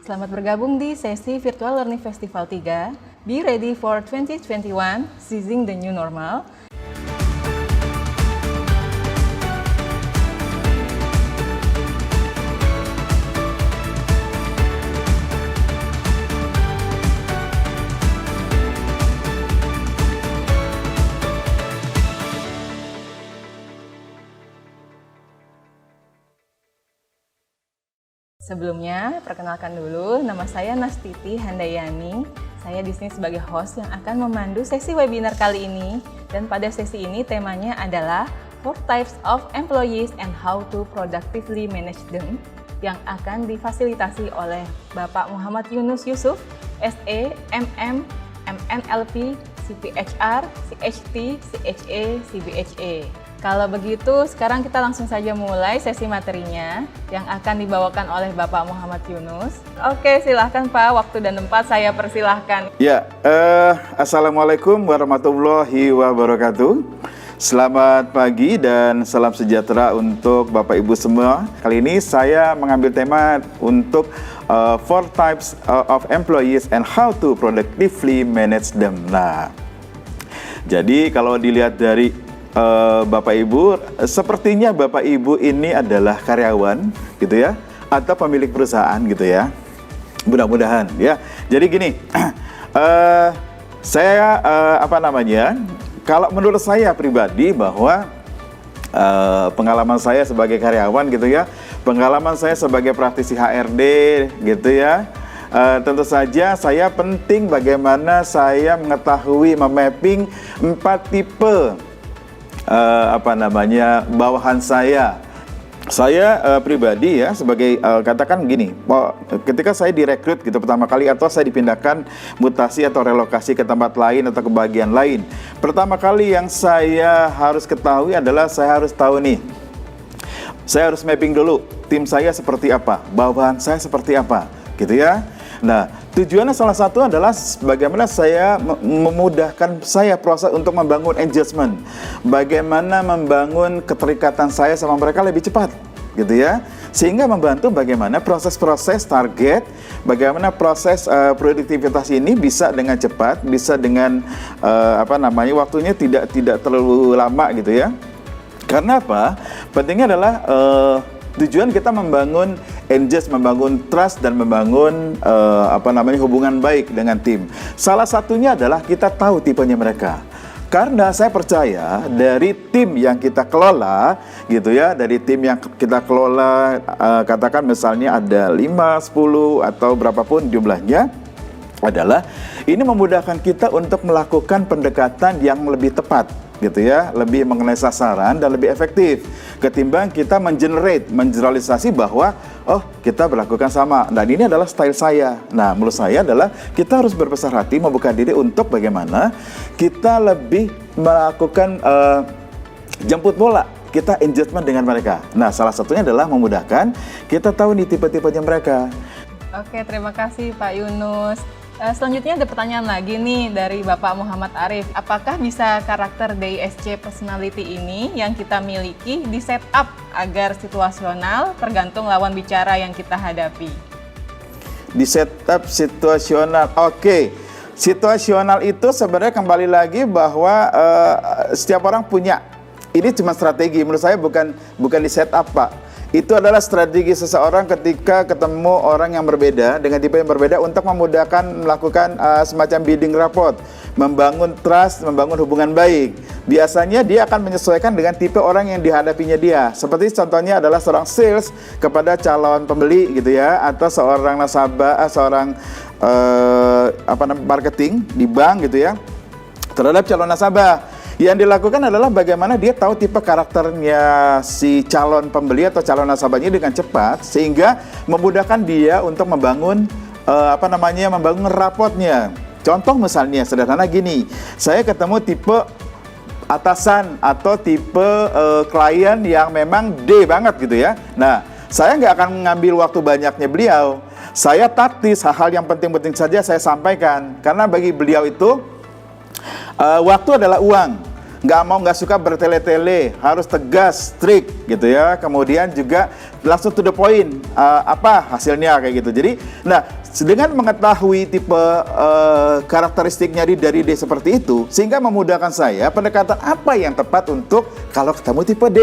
Selamat bergabung di sesi Virtual Learning Festival 3. Be ready for 2021, seizing the new normal. Sebelumnya, perkenalkan dulu, nama saya Nastiti Handayani. Saya di sini sebagai host yang akan memandu sesi webinar kali ini. Dan pada sesi ini temanya adalah 4 types of employees and how to productively manage them, yang akan difasilitasi oleh Bapak Muhammad Yunus Yusuf, SE, MM, MNLP, CPHR, CHT, CHA, CBHA. Kalau begitu, sekarang kita langsung saja mulai sesi materinya yang akan dibawakan oleh Bapak Muhammad Yunus. Oke, silahkan Pak, waktu dan tempat saya persilahkan. Ya, Assalamualaikum warahmatullahi wabarakatuh. Selamat pagi dan salam sejahtera untuk Bapak Ibu semua. Kali ini saya mengambil tema untuk 4 types of employees and how to productively manage them. Nah, jadi kalau dilihat dari Bapak Ibu, sepertinya Bapak Ibu ini adalah karyawan gitu ya, atau pemilik perusahaan gitu ya. Mudah-mudahan ya. Jadi gini, saya kalau menurut saya pribadi bahwa pengalaman saya sebagai karyawan gitu ya, pengalaman saya sebagai praktisi HRD gitu ya, tentu saja saya penting bagaimana saya mengetahui memapping 4 tipe bawahan saya. Saya pribadi ya sebagai katakan gini, ketika saya direkrut gitu pertama kali atau saya dipindahkan mutasi atau relokasi ke tempat lain atau ke bagian lain, pertama kali yang saya harus ketahui adalah saya harus tahu nih, saya harus mapping dulu tim saya seperti apa, bawahan saya seperti apa gitu ya. Nah, tujuannya salah satu adalah bagaimana saya memudahkan saya proses untuk membangun engagement. Bagaimana membangun keterikatan saya sama mereka lebih cepat, gitu ya. Sehingga membantu bagaimana proses-proses target, bagaimana proses produktivitas ini bisa dengan cepat, bisa dengan waktunya tidak terlalu lama gitu ya. Karena apa? Pentingnya adalah tujuan kita membangun engage, membangun trust dan membangun hubungan baik dengan tim. Salah satunya adalah kita tahu tipenya mereka. Karena saya percaya dari tim yang kita kelola gitu ya, dari tim yang kita kelola katakan misalnya ada 5, 10 atau berapapun jumlahnya, adalah ini memudahkan kita untuk melakukan pendekatan yang lebih tepat gitu ya, lebih mengenai sasaran dan lebih efektif ketimbang kita mengeneralisasi bahwa kita berlakukan sama. Dan ini adalah style saya. Nah, menurut saya adalah kita harus berbesar hati membuka diri untuk bagaimana kita lebih melakukan jemput bola, kita engagement dengan mereka. Nah, salah satunya adalah memudahkan kita tahu nih tipe-tipenya mereka. Oke, terima kasih Pak Yunus. Selanjutnya ada pertanyaan lagi nih dari Bapak Muhammad Arif. Apakah bisa karakter DISC personality ini yang kita miliki di setup agar situasional tergantung lawan bicara yang kita hadapi? Di setup situasional, oke. Situasional itu sebenarnya kembali lagi bahwa setiap orang punya. Ini cuma strategi, menurut saya bukan di setup Pak. Itu adalah strategi seseorang ketika ketemu orang yang berbeda, dengan tipe yang berbeda untuk memudahkan melakukan semacam building rapport, membangun trust, membangun hubungan baik. Biasanya dia akan menyesuaikan dengan tipe orang yang dihadapinya dia. Seperti contohnya adalah seorang sales kepada calon pembeli gitu ya, atau seorang nasabah, seorang marketing di bank gitu ya, terhadap calon nasabah. Yang dilakukan adalah bagaimana dia tahu tipe karakternya si calon pembeli atau calon nasabahnya dengan cepat, sehingga memudahkan dia untuk membangun membangun rapotnya. Contoh misalnya sederhana gini, saya ketemu tipe atasan atau tipe klien yang memang D banget gitu ya. Nah, saya nggak akan mengambil waktu banyaknya beliau. Saya taktis, hal-hal yang penting-penting saja saya sampaikan, karena bagi beliau itu waktu adalah uang. nggak suka bertele-tele, harus tegas, strict gitu ya. Kemudian juga langsung to the point, apa hasilnya kayak gitu. Jadi, nah dengan mengetahui tipe karakteristiknya dari D seperti itu, sehingga memudahkan saya pendekatan apa yang tepat untuk kalau ketemu tipe D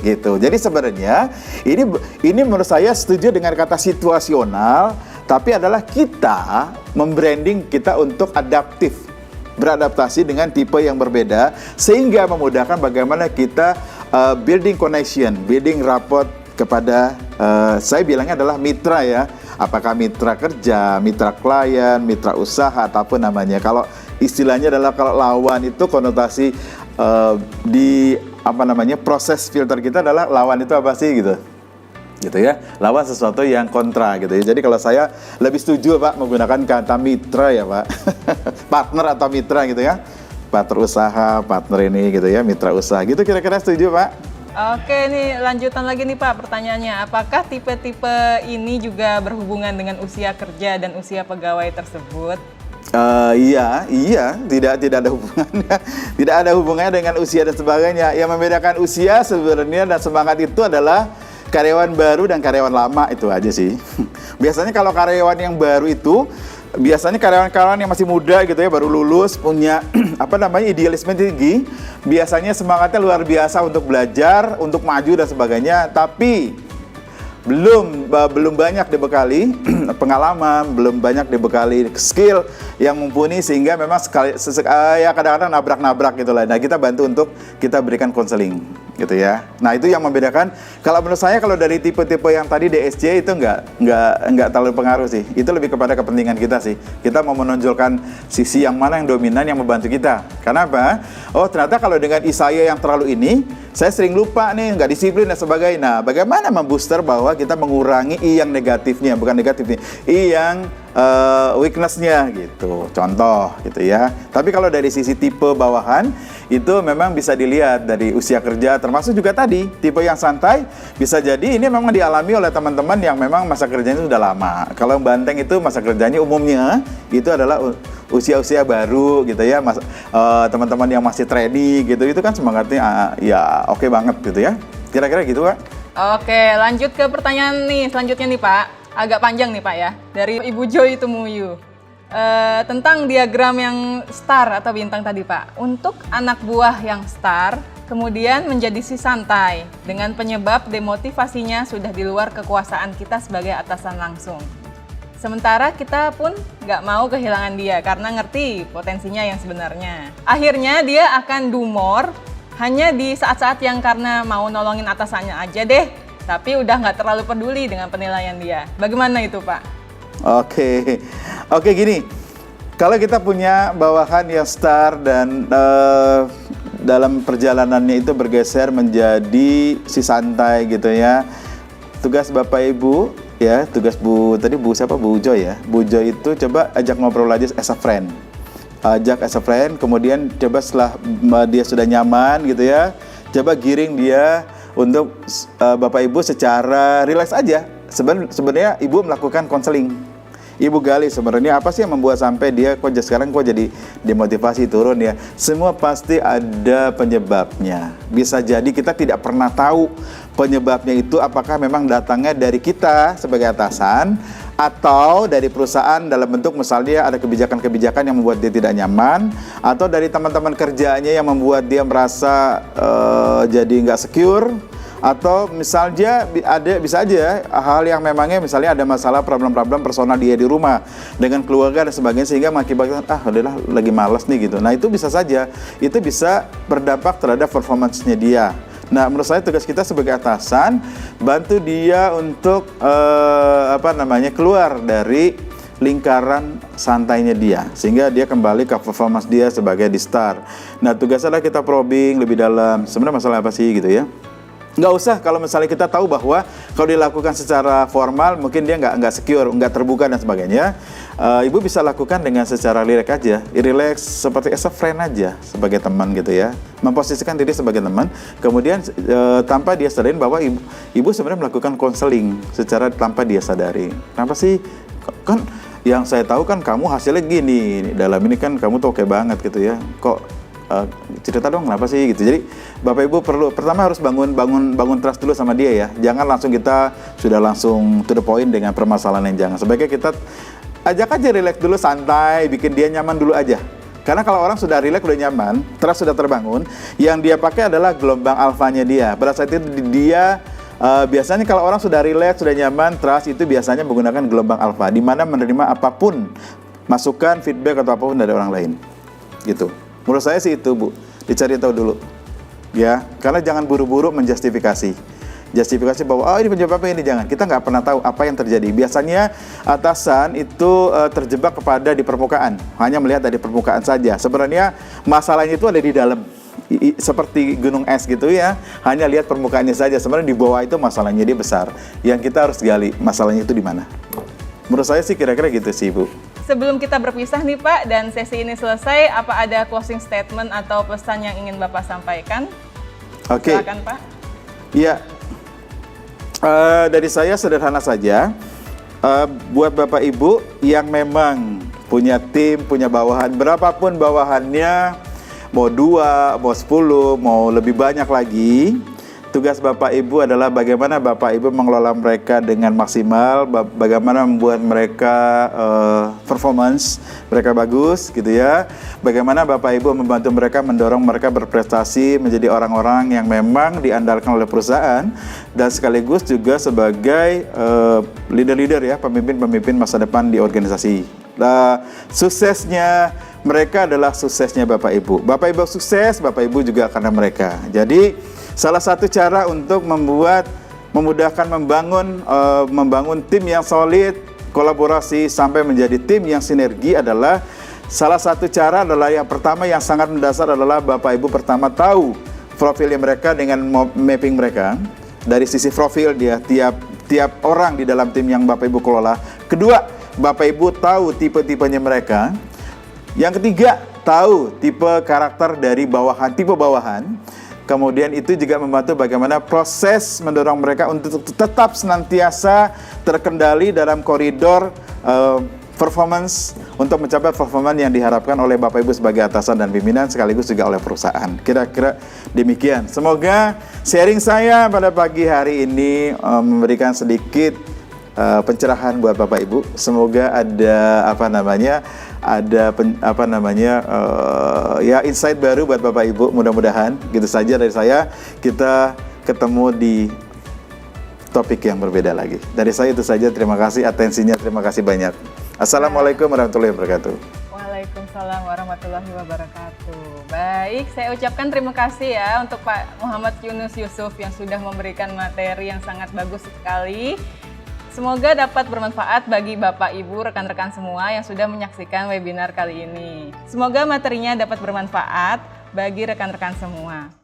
gitu. Jadi sebenarnya ini menurut saya setuju dengan kata situasional, tapi adalah kita membranding kita untuk adaptif, beradaptasi dengan tipe yang berbeda, sehingga memudahkan bagaimana kita building connection, building rapport kepada saya bilangnya adalah mitra ya. Apakah mitra kerja, mitra klien, mitra usaha, ataupun namanya. Kalau istilahnya adalah kalau lawan itu konotasi di apa namanya proses filter kita adalah lawan itu apa sih gitu ya, lawan sesuatu yang kontra gitu ya. Jadi kalau saya lebih setuju Pak menggunakan kata mitra ya Pak, partner atau mitra gitu ya, partner usaha, partner ini gitu ya, mitra usaha gitu, kira-kira setuju Pak? Oke, nih lanjutan lagi nih Pak pertanyaannya. Apakah tipe-tipe ini juga berhubungan dengan usia kerja dan usia pegawai tersebut? Iya, tidak ada hubungannya, tidak ada hubungannya dengan usia dan sebagainya. Yang membedakan usia sebenarnya dan semangat itu adalah karyawan baru dan karyawan lama, itu aja sih. Biasanya kalau karyawan yang baru itu biasanya karyawan-karyawan yang masih muda gitu ya, baru lulus, punya apa namanya idealisme tinggi, biasanya semangatnya luar biasa untuk belajar, untuk maju dan sebagainya, tapi belum banyak dibekali pengalaman, belum banyak dibekali skill yang mumpuni, sehingga memang ya kadang-kadang nabrak-nabrak gitu lah. Nah, kita bantu untuk kita berikan konseling gitu ya. Nah, itu yang membedakan. Kalau menurut saya kalau dari tipe-tipe yang tadi DSJ itu nggak terlalu pengaruh sih. Itu lebih kepada kepentingan kita sih. Kita mau menonjolkan sisi yang mana yang dominan yang membantu kita. Karena apa? Oh, ternyata kalau dengan saya yang terlalu ini, saya sering lupa nih, nggak disiplin dan sebagainya. Nah, bagaimana membooster bahwa kita mengurangi yang negatifnya, bukan negatifnya, yang weakness-nya gitu, contoh gitu ya. Tapi kalau dari sisi tipe bawahan itu memang bisa dilihat dari usia kerja, termasuk juga tadi tipe yang santai, bisa jadi ini memang dialami oleh teman-teman yang memang masa kerjanya sudah lama. Kalau banteng itu masa kerjanya umumnya itu adalah usia-usia baru gitu ya, teman-teman yang masih trainee gitu, itu kan semangatnya ya oke banget gitu ya. Kira-kira gitu Pak. Oke, lanjut ke pertanyaan nih selanjutnya nih Pak. Agak panjang nih Pak ya, dari Ibu Joy Tumuyu. Tentang diagram yang star atau bintang tadi Pak. Untuk anak buah yang star, kemudian menjadi si santai, dengan penyebab demotivasinya sudah di luar kekuasaan kita sebagai atasan langsung. Sementara kita pun nggak mau kehilangan dia karena ngerti potensinya yang sebenarnya. Akhirnya dia akan do more hanya di saat-saat yang karena mau nolongin atasannya aja deh, tapi udah nggak terlalu peduli dengan penilaian dia. Bagaimana itu Pak? Oke gini, kalau kita punya bawahan yang star dan dalam perjalanannya itu bergeser menjadi si santai gitu ya, tugas Bapak Ibu ya, tugas Bu tadi Bu siapa, Bu Joy ya, Bu Joy itu coba ajak ngobrol aja as a friend, kemudian coba setelah dia sudah nyaman gitu ya, coba giring dia untuk Bapak Ibu secara rileks aja. Sebenarnya Ibu melakukan konseling. Ibu gali sebenarnya apa sih yang membuat sampai dia sekarang jadi demotivasi turun ya. Semua pasti ada penyebabnya. Bisa jadi kita tidak pernah tahu penyebabnya itu apakah memang datangnya dari kita sebagai atasan atau dari perusahaan dalam bentuk misalnya ada kebijakan-kebijakan yang membuat dia tidak nyaman, atau dari teman-teman kerjanya yang membuat dia merasa jadi nggak secure, atau misalnya bisa aja hal yang memangnya misalnya ada masalah problem-problem personal dia di rumah dengan keluarga dan sebagainya, sehingga mengakibatkan udahlah lagi malas nih gitu. Nah, itu bisa saja, itu bisa berdampak terhadap performance-nya dia. Nah, menurut saya tugas kita sebagai atasan bantu dia untuk keluar dari lingkaran santainya dia, sehingga dia kembali ke performance dia sebagai di star. Nah, tugasnya adalah kita probing lebih dalam, sebenarnya masalah apa sih gitu ya. Nggak usah kalau misalnya kita tahu bahwa kalau dilakukan secara formal mungkin dia nggak secure, nggak terbuka dan sebagainya. Ibu bisa lakukan dengan secara rileks aja, relax seperti as a friend aja, sebagai teman gitu ya, memposisikan diri sebagai teman. Kemudian tanpa dia sadarin bahwa ibu sebenarnya melakukan konseling secara tanpa dia sadari. Kenapa sih? Kan yang saya tahu kan kamu hasilnya gini, dalam ini kan kamu tuh oke banget gitu ya. Kok cerita dong kenapa sih gitu. Jadi Bapak Ibu perlu pertama harus bangun trust dulu sama dia ya. Jangan langsung kita sudah langsung to the point dengan permasalahan yang jangan. Sebaiknya kita ajak aja relax dulu, santai, bikin dia nyaman dulu aja. Karena kalau orang sudah relax, sudah nyaman, trust sudah terbangun, yang dia pakai adalah gelombang alfanya dia. Pada saat itu dia biasanya kalau orang sudah relax, sudah nyaman, trust itu biasanya menggunakan gelombang alfa, di mana menerima apapun masukan, feedback atau apapun dari orang lain. Gitu. Menurut saya sih itu, Bu. Dicari tahu dulu. Ya, karena jangan buru-buru menjustifikasi. Justifikasi bahwa ini penyebabnya ini, jangan. Kita nggak pernah tahu apa yang terjadi. Biasanya atasan itu terjebak kepada di permukaan, hanya melihat dari permukaan saja. Sebenarnya masalahnya itu ada di dalam. Seperti gunung es gitu ya, hanya lihat permukaannya saja. Sebenarnya di bawah itu masalahnya dia besar. Yang kita harus gali masalahnya itu di mana. Menurut saya sih kira-kira gitu sih, Bu. Sebelum kita berpisah nih Pak, dan sesi ini selesai, apa ada closing statement atau pesan yang ingin Bapak sampaikan? Oke. Silakan Pak. Iya, dari saya sederhana saja. Buat Bapak Ibu yang memang punya tim, punya bawahan, berapapun bawahannya, mau 2, mau 10, mau lebih banyak lagi, tugas Bapak Ibu adalah bagaimana Bapak Ibu mengelola mereka dengan maksimal, bagaimana membuat mereka performance mereka bagus gitu ya. Bagaimana Bapak Ibu membantu mereka, mendorong mereka berprestasi menjadi orang-orang yang memang diandalkan oleh perusahaan, dan sekaligus juga sebagai leader-leader ya, pemimpin-pemimpin masa depan di organisasi. Suksesnya mereka adalah suksesnya Bapak Ibu. Bapak Ibu sukses, Bapak Ibu juga karena mereka. Jadi salah satu cara untuk memudahkan membangun tim yang solid, kolaborasi sampai menjadi tim yang sinergi adalah salah satu cara adalah yang pertama yang sangat mendasar adalah Bapak Ibu pertama tahu profilnya mereka dengan mapping mereka dari sisi profil dia tiap orang di dalam tim yang Bapak Ibu kelola. Kedua, Bapak Ibu tahu tipe-tipenya mereka. Yang ketiga, tahu tipe karakter dari bawahan, tipe bawahan. Kemudian itu juga membantu bagaimana proses mendorong mereka untuk tetap senantiasa terkendali dalam koridor performance untuk mencapai performance yang diharapkan oleh Bapak Ibu sebagai atasan dan pimpinan sekaligus juga oleh perusahaan. Kira-kira demikian. Semoga sharing saya pada pagi hari ini memberikan sedikit pencerahan buat Bapak Ibu. Semoga ada ya insight baru buat Bapak Ibu, mudah-mudahan. Gitu saja dari saya, kita ketemu di topik yang berbeda lagi. Dari saya itu saja, terima kasih atensinya, terima kasih banyak. Assalamualaikum warahmatullahi wabarakatuh. Waalaikumsalam warahmatullahi wabarakatuh. Baik, saya ucapkan terima kasih ya untuk Pak Muhammad Yunus Yusuf yang sudah memberikan materi yang sangat bagus sekali. Semoga dapat bermanfaat bagi Bapak, Ibu, rekan-rekan semua yang sudah menyaksikan webinar kali ini. Semoga materinya dapat bermanfaat bagi rekan-rekan semua.